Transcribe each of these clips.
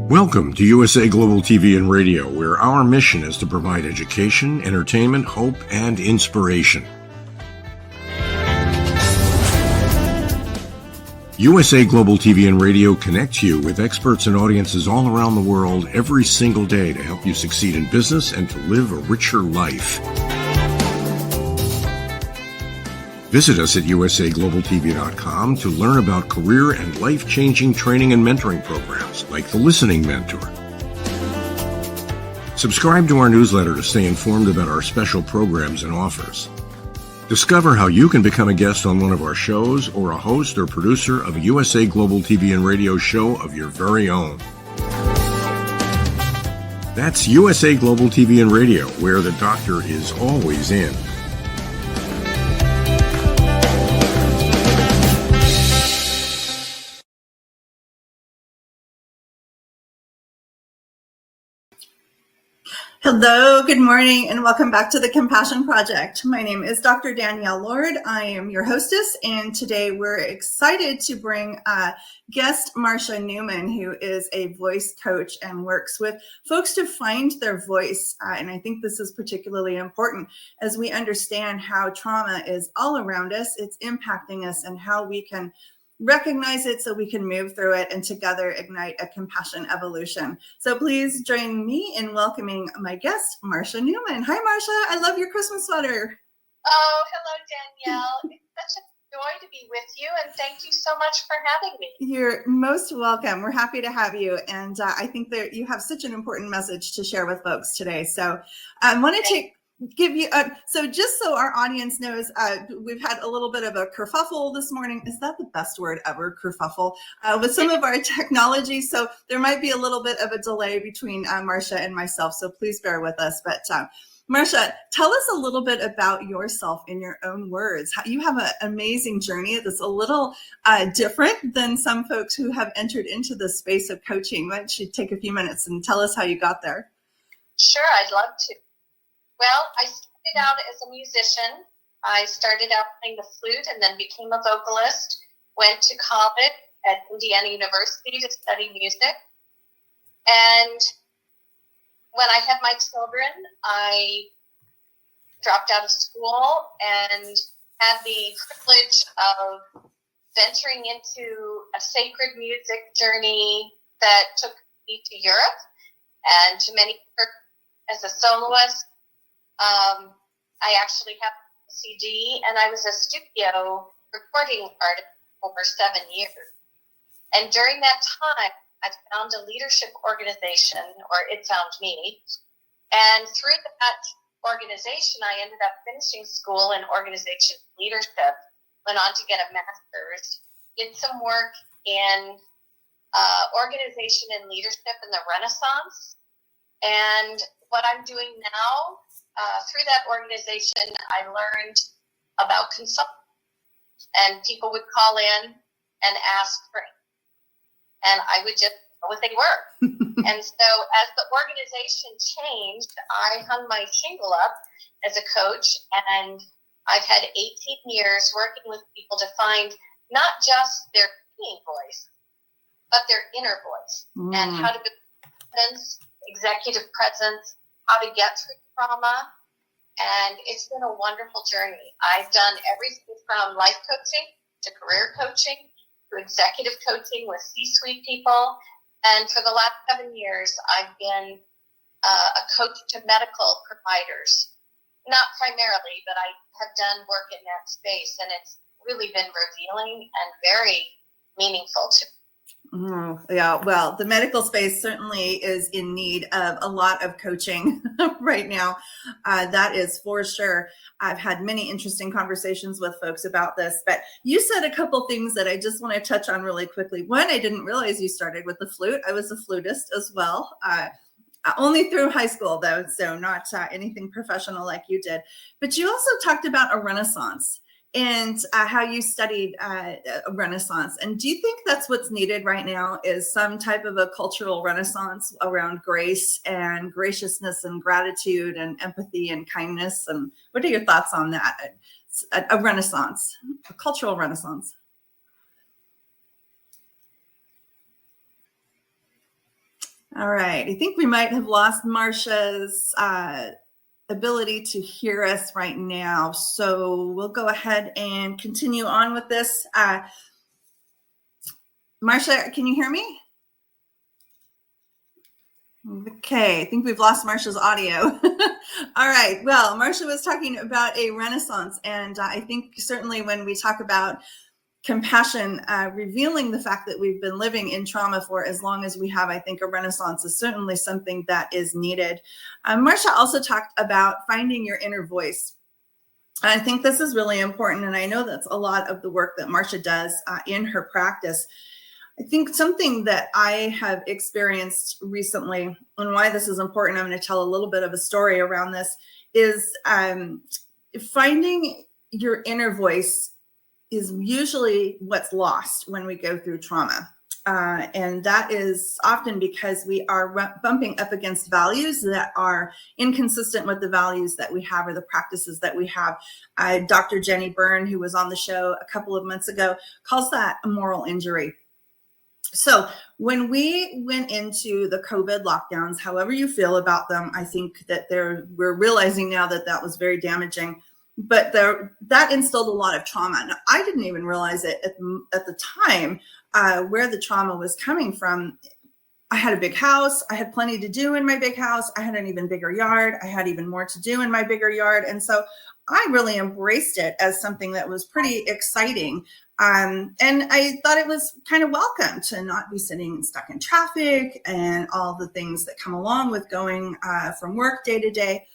Welcome to USA Global TV and Radio, where our mission is to provide education, entertainment, hope, and inspiration. USA Global TV and Radio connects you with experts and audiences all around the world every single day to help you succeed in business and to live a richer life. Visit us at usaglobaltv.com to learn about career and life-changing training and mentoring programs like the Listening Mentor. Subscribe to our newsletter to stay informed about our special programs and offers. Discover how you can become a guest on one of our shows or a host or producer of a USA Global TV and Radio show of your very own. That's USA Global TV and Radio, where the doctor is always in. Hello, good morning, and welcome back to the Compassion Project. My name is Dr. Danielle Lord. I am your hostess, and today we're excited to bring guest Marcia Newman, who is a voice coach and works with folks to find their voice. And I think this is particularly important as we understand how trauma is all around us, it's impacting us, and how we can recognize it so we can move through it and together ignite a compassion evolution. So please join me in welcoming my guest, Marcia Newman. Hi, Marcia. I love your Christmas sweater. Oh, hello, Danielle. It's such a joy to be with you, and thank you so much for having me. You're most welcome. We're happy to have you, and I think that you have such an important message to share with folks today. So I want to give you so just so our audience knows, we've had a little bit of a kerfuffle this morning. Is that the best word ever, kerfuffle, with some of our technology, so there might be a little bit of a delay between Marcia and myself, so please bear with us. But Marcia, tell us a little bit about yourself in your own words. You have an amazing journey that's a little different than some folks who have entered into the space of coaching. Why don't you take a few minutes and tell us how you got there? Sure, I'd love to. Well, I started out as a musician. I started out playing the flute and then became a vocalist, went to college at Indiana University to study music. And when I had my children, I dropped out of school and had the privilege of venturing into a sacred music journey that took me to Europe and to many as a soloist. I actually have a CD, and I was a studio recording artist for over 7 years. And during that time, I found a leadership organization, or it found me. And through that organization, I ended up finishing school in organization leadership, went on to get a master's, did some work in organization and leadership in the Renaissance. And what I'm doing now, through that organization, I learned about consulting, and people would call in and ask for it, and I would just know what they were. And so as the organization changed, I hung my shingle up as a coach, and I've had 18 years working with people to find not just their singing voice, but their inner voice, and how to build confidence, executive presence, how to get through trauma. And it's been a wonderful journey. I've done everything from life coaching to career coaching to executive coaching with C-suite people. And for the last 7 years, I've been a coach to medical providers. Not primarily, but I have done work in that space. And it's really been revealing and very meaningful to me. Yeah, well, the medical space certainly is in need of a lot of coaching right now. That is for sure. I've had many interesting conversations with folks about this, but you said a couple things that I just want to touch on really quickly. One, I didn't realize you started with the flute. I was a flutist as well, only through high school though, so not anything professional like you did. But you also talked about a renaissance and how you studied a renaissance. And do you think that's what's needed right now, is some type of a cultural renaissance around grace and graciousness and gratitude and empathy and kindness? And what are your thoughts on that? A renaissance, a cultural renaissance. All right, I think we might have lost Marcia's ability to hear us right now. So we'll go ahead and continue on with this. Marcia, can you hear me? Okay, I think we've lost Marcia's audio. All right, well, Marcia was talking about a renaissance, and I think certainly when we talk about compassion, revealing the fact that we've been living in trauma for as long as we have, I think a renaissance is certainly something that is needed. Marcia also talked about finding your inner voice. I think this is really important, and I know that's a lot of the work that Marcia does in her practice. I think something that I have experienced recently, and why this is important, I'm going to tell a little bit of a story around this, is finding your inner voice is usually what's lost when we go through trauma. And that is often because we are bumping up against values that are inconsistent with the values that we have or the practices that we have. Dr. Jenny Byrne, who was on the show a couple of months ago, calls that a moral injury. So when we went into the COVID lockdowns, however you feel about them, I think that we're realizing now that that was very damaging. But that instilled a lot of trauma. Now, I didn't even realize it at the time where the trauma was coming from. I had a big house. I had plenty to do in my big house. I had an even bigger yard. I had even more to do in my bigger yard. And so I really embraced it as something that was pretty exciting. And I thought it was kind of welcome to not be sitting stuck in traffic and all the things that come along with going from work day to day.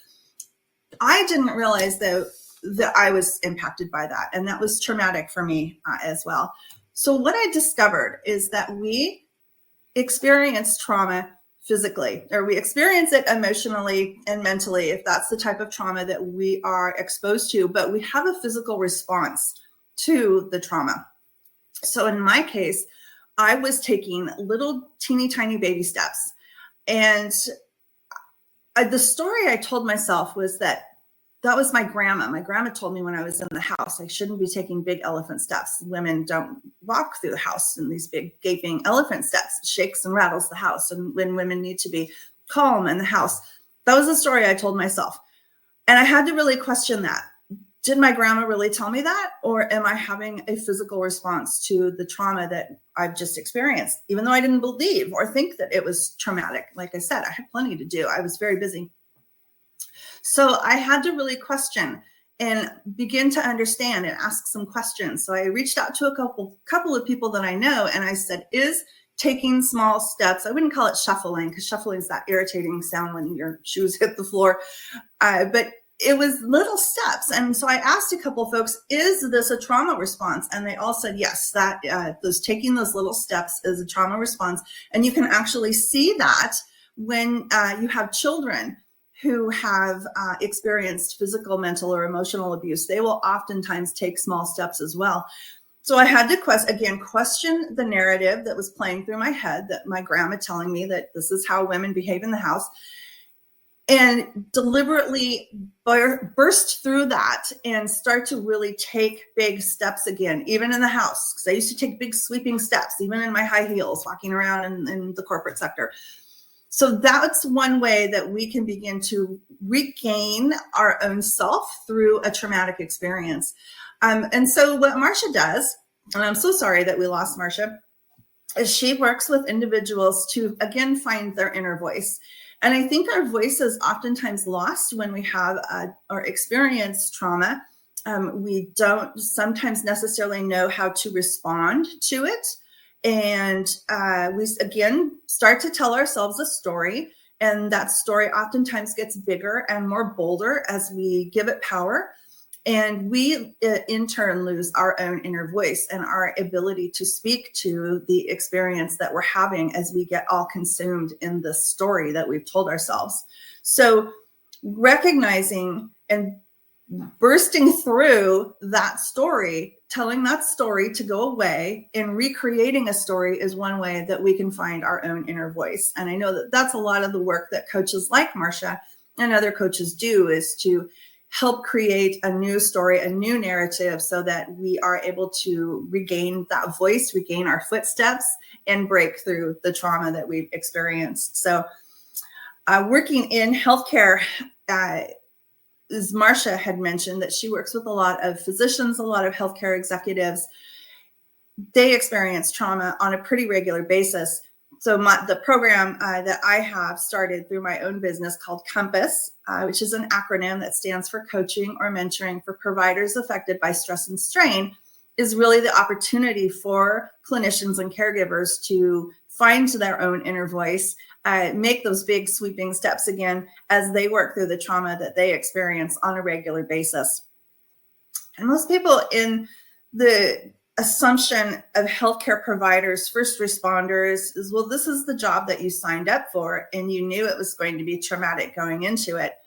I didn't realize, though, that I was impacted by that. And that was traumatic for me as well. So what I discovered is that we experience trauma physically, or we experience it emotionally and mentally, if that's the type of trauma that we are exposed to, but we have a physical response to the trauma. So in my case, I was taking little teeny tiny baby steps. And the story I told myself was that was my grandma. My grandma told me when I was in the house, I shouldn't be taking big elephant steps. Women don't walk through the house in these big gaping elephant steps. It shakes and rattles the house. And when women need to be calm in the house, that was the story I told myself. And I had to really question that. Did my grandma really tell me that? Or am I having a physical response to the trauma that I've just experienced? Even though I didn't believe or think that it was traumatic. Like I said, I had plenty to do. I was very busy. So I had to really question and begin to understand and ask some questions. So I reached out to a couple of people that I know, and I said, is taking small steps, I wouldn't call it shuffling, because shuffling is that irritating sound when your shoes hit the floor, but it was little steps. And so I asked a couple of folks, is this a trauma response? And they all said, yes, that taking those little steps is a trauma response. And you can actually see that when you have children who have experienced physical, mental, or emotional abuse. They will oftentimes take small steps as well. So I had to question the narrative that was playing through my head, that my grandma telling me that this is how women behave in the house. and deliberately burst through that and start to really take big steps again, even in the house. Because I used to take big sweeping steps, even in my high heels, walking around in the corporate sector. So that's one way that we can begin to regain our own self through a traumatic experience. And so what Marcia does, and I'm so sorry that we lost Marcia, is she works with individuals to, again, find their inner voice. And I think our voice is oftentimes lost when we have or experience trauma. We don't sometimes necessarily know how to respond to it. And we, again, start to tell ourselves a story. And that story oftentimes gets bigger and more bolder as we give it power. And we, in turn, lose our own inner voice and our ability to speak to the experience that we're having as we get all consumed in the story that we've told ourselves. So recognizing and bursting through that story, telling that story to go away and recreating a story is one way that we can find our own inner voice. And I know that that's a lot of the work that coaches like Marcia and other coaches do, is to help create a new story, a new narrative, so that we are able to regain that voice, regain our footsteps, and break through the trauma that we've experienced. So working in healthcare, as Marcia had mentioned, that she works with a lot of physicians, a lot of healthcare executives. They experience trauma on a pretty regular basis. So the program that I have started through my own business called Compass, which is an acronym that stands for Coaching or Mentoring for Providers Affected by Stress and Strain, is really the opportunity for clinicians and caregivers to find their own inner voice, make those big sweeping steps again as they work through the trauma that they experience on a regular basis. And most people in the assumption of healthcare providers, first responders, is, well, this is the job that you signed up for and you knew it was going to be traumatic going into it.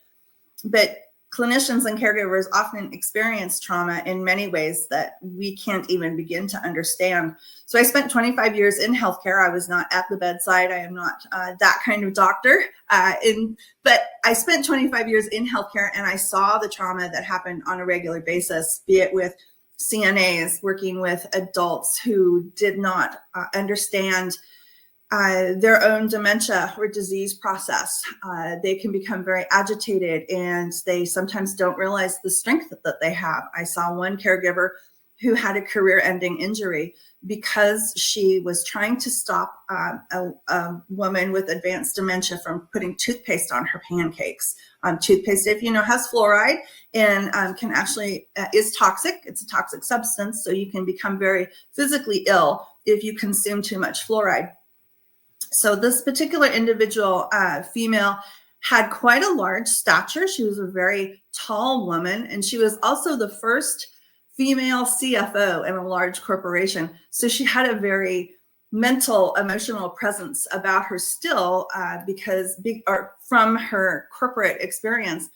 But clinicians and caregivers often experience trauma in many ways that we can't even begin to understand. So I spent 25 years in healthcare. I was not at the bedside. I am not that kind of doctor. But I spent 25 years in healthcare, and I saw the trauma that happened on a regular basis, be it with CNAs working with adults who did not understand their own dementia or disease process. They can become very agitated, and they sometimes don't realize the strength that they have. I saw one caregiver who had a career-ending injury because she was trying to stop a woman with advanced dementia from putting toothpaste on her pancakes. Toothpaste, if you know, has fluoride and can actually is toxic. It's a toxic substance, so you can become very physically ill if you consume too much fluoride. So this particular individual, female, had quite a large stature. She was a very tall woman, and she was also the first female CFO in a large corporation. So she had a very mental, emotional presence about her still from her corporate experience.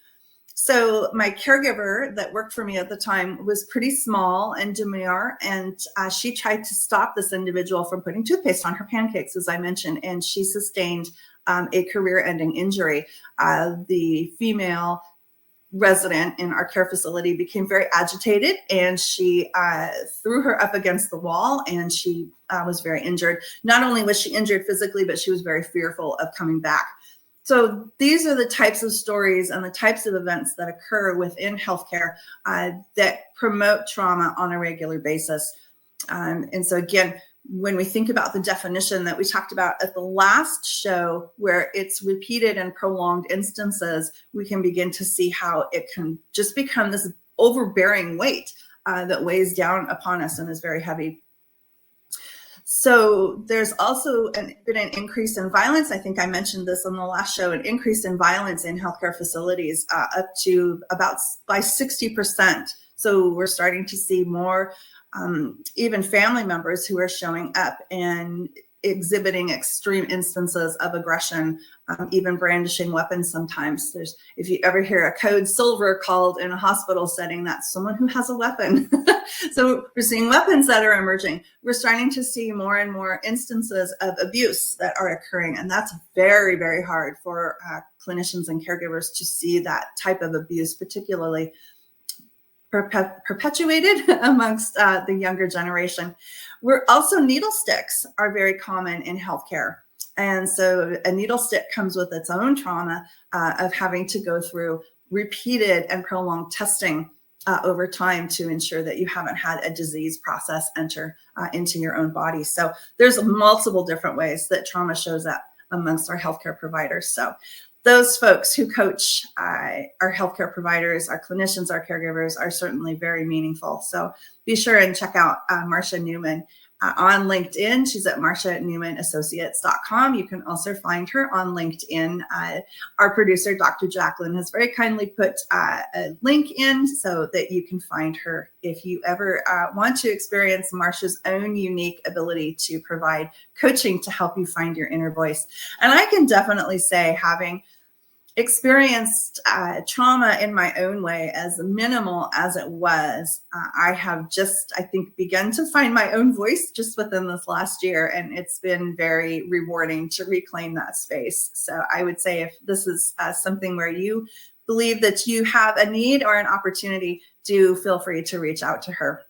So my caregiver that worked for me at the time was pretty small and demure, and she tried to stop this individual from putting toothpaste on her pancakes, as I mentioned, and she sustained a career-ending injury. The female resident in our care facility became very agitated, and she threw her up against the wall, and she was very injured. Not only was she injured physically, but she was very fearful of coming back. So these are the types of stories and the types of events that occur within healthcare that promote trauma on a regular basis. And so again, when we think about the definition that we talked about at the last show, where it's repeated and prolonged instances, we can begin to see how it can just become this overbearing weight that weighs down upon us and is very heavy. So there's also been an increase in violence. I think I mentioned this on the last show, an increase in violence in healthcare facilities up to about by 60%. So we're starting to see more even family members who are showing up, and exhibiting extreme instances of aggression, even brandishing weapons sometimes. If you ever hear a code silver called in a hospital setting, that's someone who has a weapon. So we're seeing weapons that are emerging. We're starting to see more and more instances of abuse that are occurring, and that's very, very hard for clinicians and caregivers to see that type of abuse, particularly perpetuated amongst the younger generation. We're also, needle sticks are very common in healthcare. And so a needle stick comes with its own trauma of having to go through repeated and prolonged testing over time to ensure that you haven't had a disease process enter into your own body. So there's multiple different ways that trauma shows up amongst our healthcare providers. So those folks who coach our healthcare providers, our clinicians, our caregivers are certainly very meaningful. So be sure and check out Marcia Newman on LinkedIn. She's at marcia@newmanassociates.com. You can also find her on LinkedIn. Our producer, Dr. Jacalyn, has very kindly put a link in so that you can find her if you ever want to experience Marcia's own unique ability to provide coaching to help you find your inner voice. And I can definitely say, having experienced trauma in my own way, as minimal as it was, I have just, I think, begun to find my own voice just within this last year. And it's been very rewarding to reclaim that space. So I would say, if this is something where you believe that you have a need or an opportunity, do feel free to reach out to her.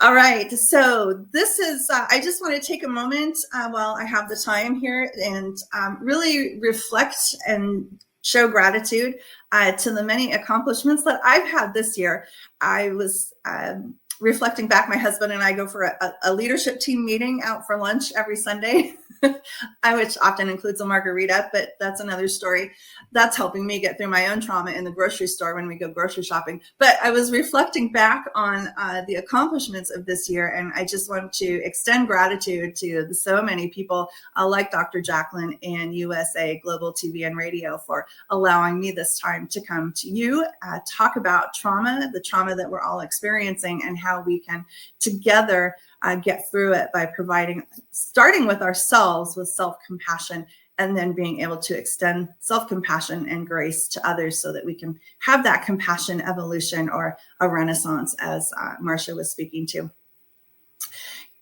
All right, so this is, I just want to take a moment while I have the time here and really reflect and show gratitude to the many accomplishments that I've had this year. I was reflecting back, my husband and I go for a leadership team meeting out for lunch every Sunday, which often includes a margarita, but that's another story. That's helping me get through my own trauma in the grocery store when we go grocery shopping. But I was reflecting back on the accomplishments of this year, and I just want to extend gratitude to so many people like Dr. Jacalyn and USA Global TV and Radio for allowing me this time to come to you, talk about trauma, the trauma that we're all experiencing, and how we can together get through it by starting with ourselves with self-compassion, and then being able to extend self-compassion and grace to others so that we can have that compassion evolution, or a renaissance, as Marcia was speaking to.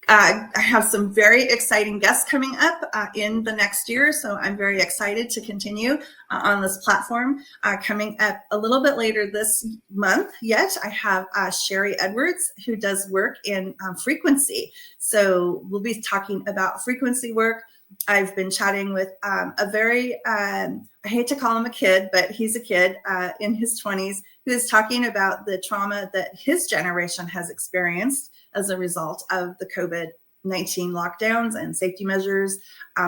I have some very exciting guests coming up in the next year, so I'm very excited to continue on this platform. Coming up a little bit later this month yet, I have Sherry Edwards, who does work in frequency. So we'll be talking about frequency work. I've been chatting with a very, I hate to call him a kid, but he's a kid in his 20s, who is talking about the trauma that his generation has experienced as a result of the COVID-19 lockdowns and safety measures,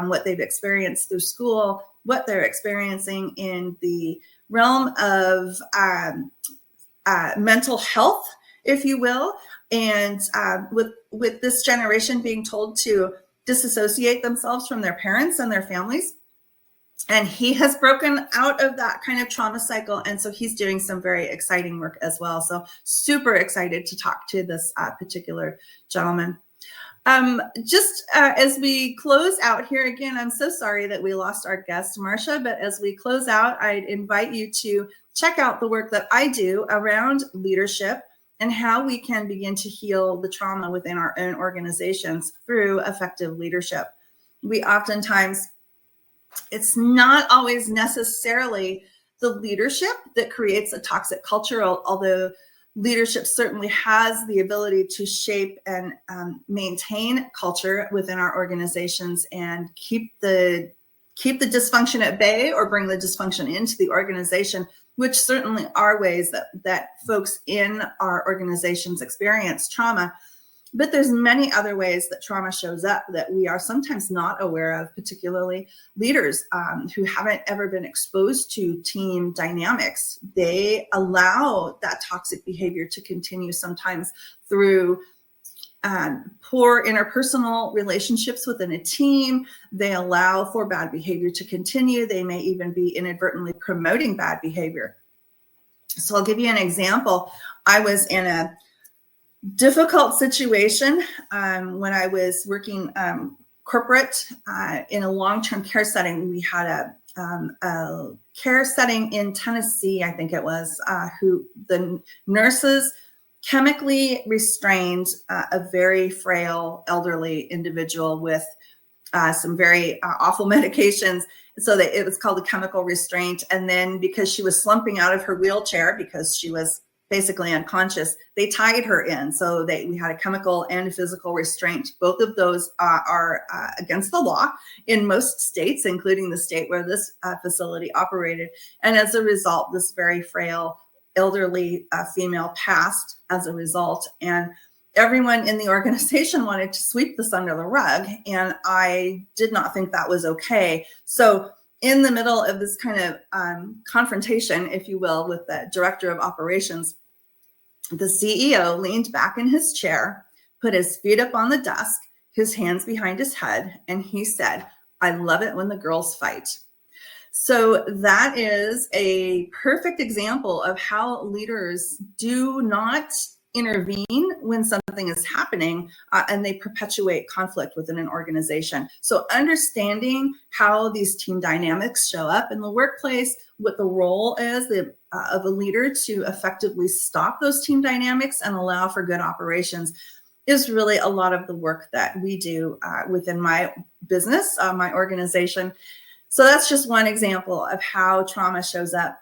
what they've experienced through school, what they're experiencing in the realm of mental health, if you will, and with this generation being told to disassociate themselves from their parents and their families. And he has broken out of that kind of trauma cycle. And so he's doing some very exciting work as well. So super excited to talk to this particular gentleman. Just as we close out here, again, I'm so sorry that we lost our guest, Marcia, but as we close out, I'd invite you to check out the work that I do around leadership and how we can begin to heal the trauma within our own organizations through effective leadership. We oftentimes, it's not always necessarily the leadership that creates a toxic culture, although leadership certainly has the ability to shape and maintain culture within our organizations and keep the dysfunction at bay, or bring the dysfunction into the organization, which certainly are ways that folks in our organizations experience trauma. But there's many other ways that trauma shows up that we are sometimes not aware of, particularly leaders who haven't ever been exposed to team dynamics. They allow that toxic behavior to continue sometimes through poor interpersonal relationships within a team. They allow for bad behavior to continue. They may even be inadvertently promoting bad behavior. So I'll give you an example. I was in a difficult situation when I was working corporate in a long-term care setting. We had a care setting in Tennessee, I think it was, who the nurses chemically restrained a very frail elderly individual with some very awful medications. So that it was called a chemical restraint. And then because she was slumping out of her wheelchair because she was basically unconscious, they tied her in. So we had a chemical and a physical restraint. Both of those are against the law in most states, including the state where this facility operated. And as a result, this very frail elderly female passed as a result. And everyone in the organization wanted to sweep this under the rug. And I did not think that was okay. So in the middle of this kind of confrontation, if you will, with the director of operations, the CEO leaned back in his chair, put his feet up on the desk, his hands behind his head, and he said, "I love it when the girls fight." So that is a perfect example of how leaders do not intervene when something is happening and they perpetuate conflict within an organization. So understanding how these team dynamics show up in the workplace, what the role is of a leader to effectively stop those team dynamics and allow for good operations is really a lot of the work that we do within my business, my organization. So that's just one example of how trauma shows up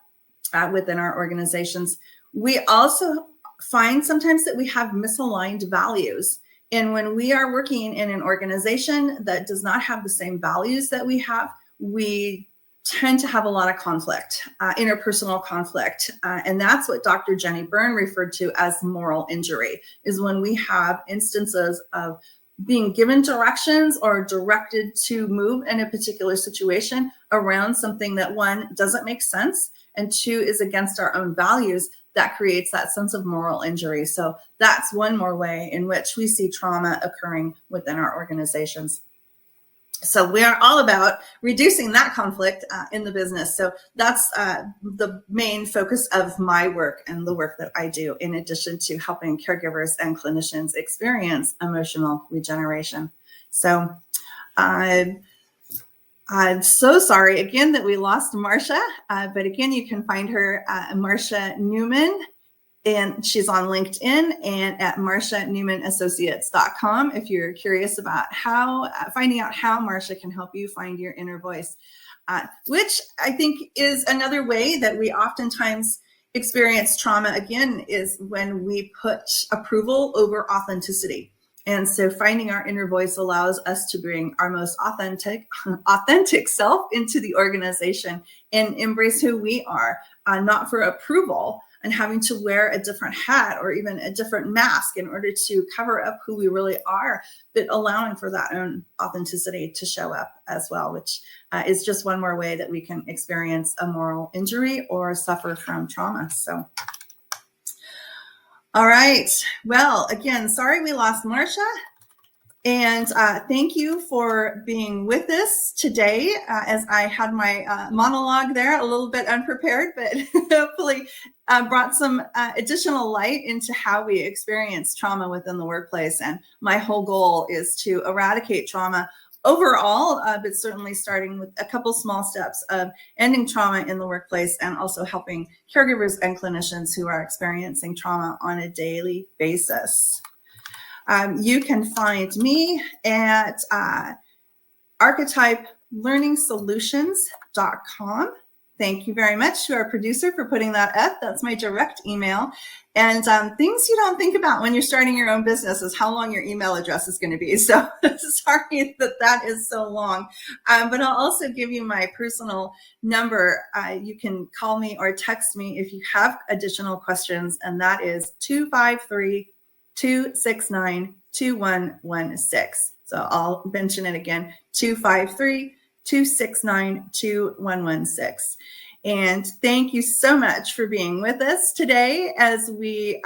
within our organizations. We also find sometimes that we have misaligned values. And when we are working in an organization that does not have the same values that we have, we tend to have a lot of conflict, interpersonal conflict. And that's what Dr. Jenny Byrne referred to as moral injury, is when we have instances of being given directions or directed to move in a particular situation around something that, one, doesn't make sense, and two, is against our own values. That creates that sense of moral injury. So that's one more way in which we see trauma occurring within our organizations. So we are all about reducing that conflict in the business. So that's the main focus of my work and the work that I do, in addition to helping caregivers and clinicians experience emotional regeneration. So I'm so sorry again that we lost Marcia, but again, you can find her Marcia Newman, and she's on LinkedIn and at marcianewmanassociates.com if you're curious about finding out how Marcia can help you find your inner voice, which I think is another way that we oftentimes experience trauma, again, is when we put approval over authenticity. And so finding our inner voice allows us to bring our most authentic self into the organization and embrace who we are, not for approval and having to wear a different hat or even a different mask in order to cover up who we really are, but allowing for that own authenticity to show up as well, which is just one more way that we can experience a moral injury or suffer from trauma. So. All right. Well, again, sorry we lost Marcia. And thank you for being with us today as I had my monologue there, a little bit unprepared, but hopefully brought some additional light into how we experience trauma within the workplace. And my whole goal is to eradicate trauma overall, but certainly starting with a couple small steps of ending trauma in the workplace and also helping caregivers and clinicians who are experiencing trauma on a daily basis. You can find me at archetypelearningsolutions.com. Thank you very much to our producer for putting that up. That's my direct email. And things you don't think about when you're starting your own business is how long your email address is going to be. So sorry that is so long. But I'll also give you my personal number. You can call me or text me if you have additional questions. And that is 253-269-2116. So I'll mention it again, 253-269-2116. And thank you so much for being with us today as we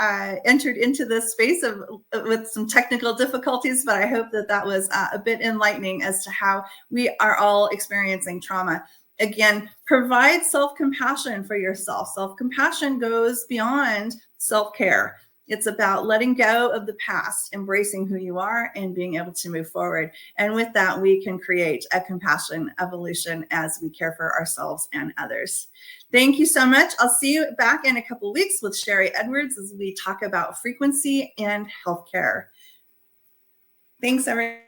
entered into this space with some technical difficulties, but I hope that was a bit enlightening as to how we are all experiencing trauma. Again, provide self-compassion for yourself. Self-compassion goes beyond self-care. It's about letting go of the past, embracing who you are, and being able to move forward. And with that, we can create a compassion evolution as we care for ourselves and others. Thank you so much. I'll see you back in a couple of weeks with Sherry Edwards as we talk about frequency and healthcare. Thanks, everyone.